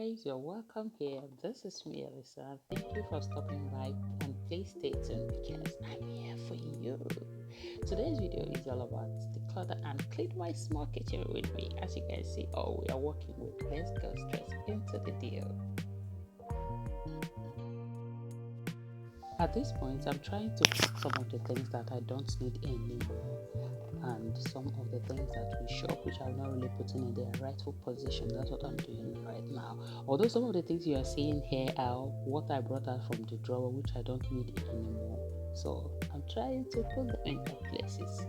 guys, you're welcome here. This is me, Elisa. Thank you for stopping by and please stay tuned because I'm here for you. Today's video is all about declutter and clean my small kitchen with me. As you can see, we are working with. Let's go straight into the deal. At this point, I'm trying to pack some of the things that I don't need anymore and some of the things that we shop which I'm not really putting in their rightful position. That's what I'm doing right now. Although some of the things you are seeing here are what I brought out from the drawer which I don't need anymore. So I'm trying to put them in their places.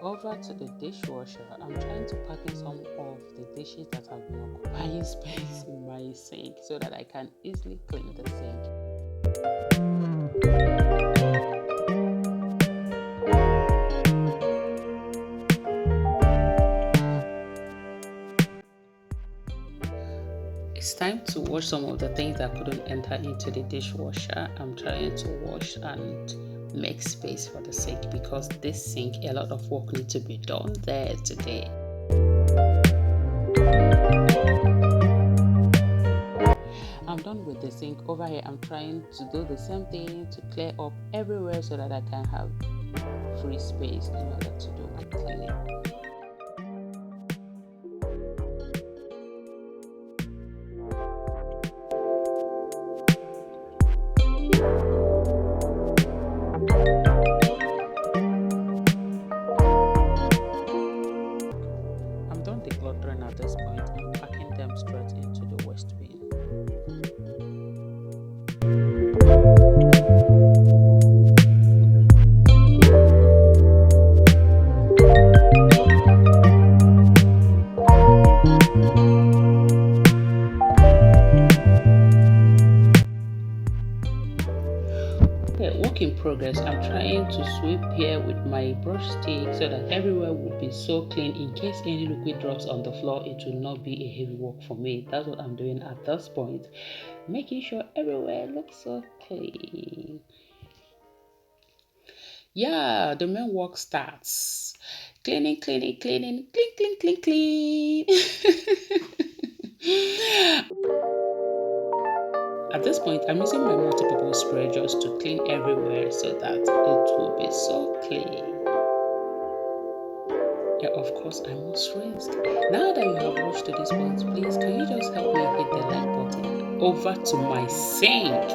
Over to the dishwasher. I'm trying to pack in some of the dishes that have been occupying space in my sink so that I can easily clean the sink. It's time to wash some of the things that couldn't enter into the dishwasher. I'm trying to wash and make space for the sink because this sink, a lot of work needs to be done there today. I'm done with the sink. Over here, I'm trying to do the same thing to clear up everywhere so that I can have free space in order to do my cleaning. Decluttering at this point, I'm packing them straight into the waste bin. Work in progress. I'm trying to sweep here with my brush stick so that everywhere will be so clean. In case any liquid drops on the floor, it will not be a heavy work for me. That's what I'm doing at this point, making sure everywhere looks so clean. Yeah, the main work starts. Cleaning, clean, clean. At this point, I'm using my multi-purpose spray just to clean everywhere so that it will be so clean. Yeah, of course, I must rest. Now that you have watched to this point, please, can you just help me hit the like button? Over to my sink.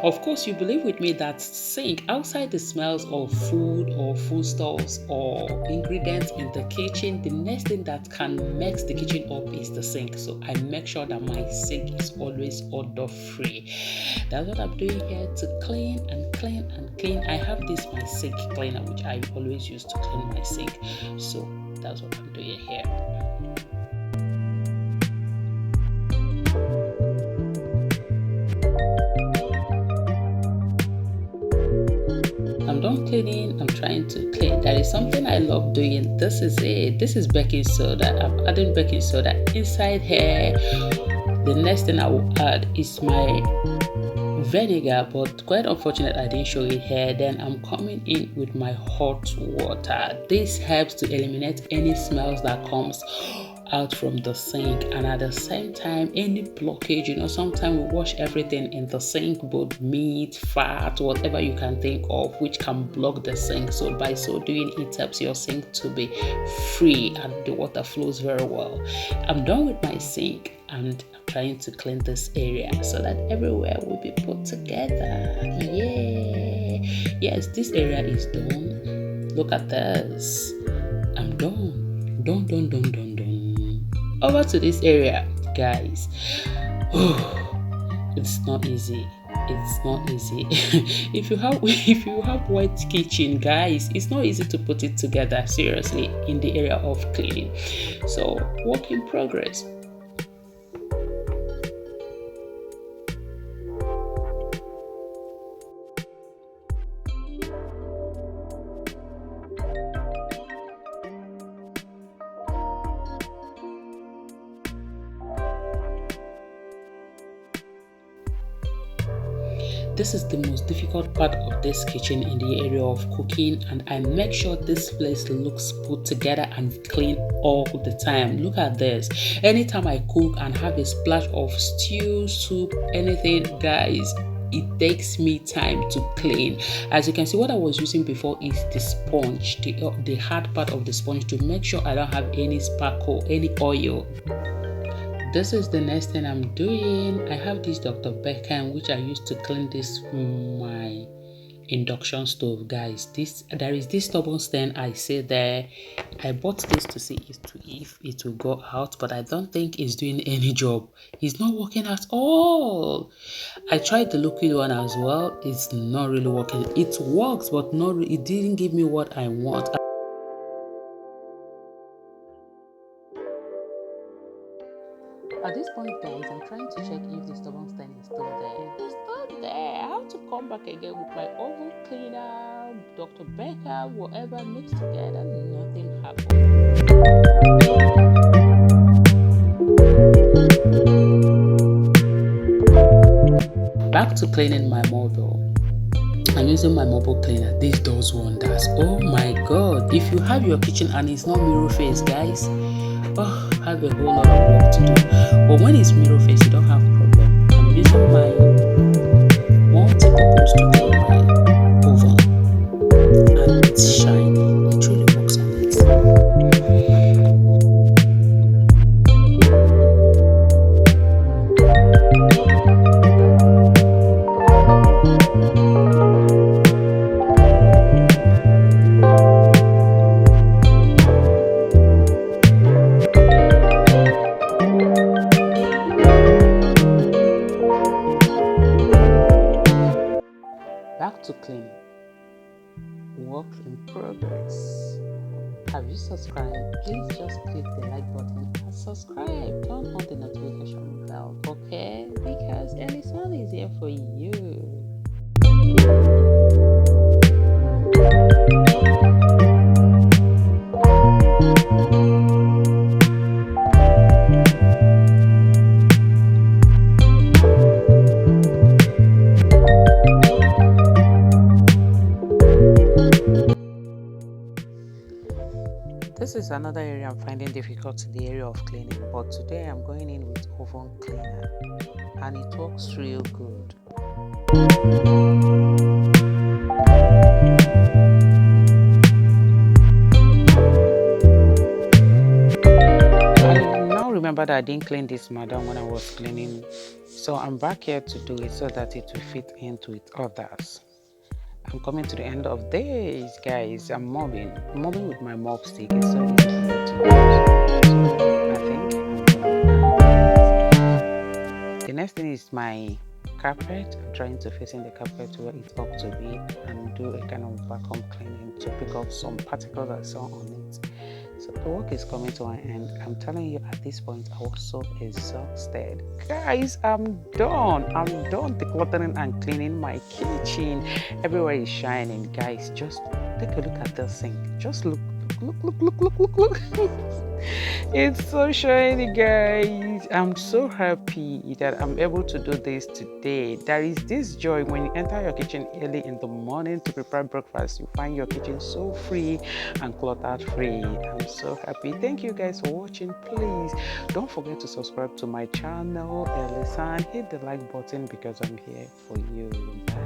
Of course, you believe with me that sink, outside the smells of food or foodstuffs or ingredients in the kitchen, the next thing that can mix the kitchen up is the sink. So I make sure that my sink is always odor free. That's what I'm doing here to clean and clean and clean. I have this my sink cleaner which I always use to clean my sink. So that's what I'm doing here. I'm done cleaning. I'm trying to clean. That is something I love doing. This is it. This is baking soda. I'm adding baking soda inside here. The next thing I will add is my vinegar, but quite unfortunate I didn't show it here. Then I'm coming in with my hot water. This helps to eliminate any smells that comes out from the sink, and at the same time any blockage. Sometimes we wash everything in the sink, both meat, fat, whatever you can think of, which can block the sink. So by so doing, it helps your sink to be free and the water flows very well. I'm done with my sink and I'm trying to clean this area so that everywhere will be put together. Yes, this area is done. Look at this. I'm done. Done. Over to this area, guys. It's not easy. If you have wet kitchen, guys, it's not easy to put it together, seriously, in the area of cleaning. So work in progress. This is the most difficult part of this kitchen in the area of cooking, and I make sure this place looks put together and clean all the time. Look at this. Anytime I cook and have a splash of stew, soup, anything, guys, it takes me time to clean. As you can see, what I was using before is the sponge, the hard part of the sponge, to make sure I don't have any sparkle, any oil. This is the next thing I'm doing. I have this Dr. Beckham, which I used to clean this my induction stove, guys. There is this stubborn stand I say there. I bought this to see if it will go out, but I don't think it's doing any job. It's not working at all. I tried the liquid one as well. It's not really working. It works, but it didn't give me what I want. At this point, guys, I'm trying to check if the stubborn stain is still there. It's still there. I have to come back again with my oven cleaner, Dr. Becker, whatever mixed together. Nothing happened. Back to cleaning my mobile. I'm using my mobile cleaner. This does wonders. Oh my god. If you have your kitchen and it's not mirror face, guys, oh, I have a whole lot of work to do. But when it's mirror face, you don't have problem. I'm using my multi-purpose to clean my oven, and it's shiny. It really works on it. Back to cleaning. Work in progress. Have you subscribed? Please just click the like button and subscribe. Turn on the notification bell, okay? Because Ellison is here for you. This is another area I'm finding difficult, the area of cleaning, but today I'm going in with oven cleaner and it works real good. I now remember that I didn't clean this madam when I was cleaning, so I'm back here to do it so that it will fit into with others. I'm coming to the end of this, guys. I'm mopping with my mop stick. It's so easy for me to use. I think the next thing is my carpet. I'm trying to face in the carpet where it ought to be and do a kind of vacuum cleaning to pick up some particles I saw on it. So the work is coming to an end. I'm telling you, at this point I was so exhausted. Guys, I'm done decluttering and cleaning my kitchen. Everywhere is shining. Guys, just take a look at this sink. Just look. It's so shiny, guys. I'm so happy that I'm able to do this today. There is this joy when you enter your kitchen early in the morning to prepare breakfast. You find your kitchen so free and cluttered free. I'm so happy. Thank you guys for watching. Please don't forget to subscribe to my channel, Ellison. Hit the like button because I'm here for you. Bye.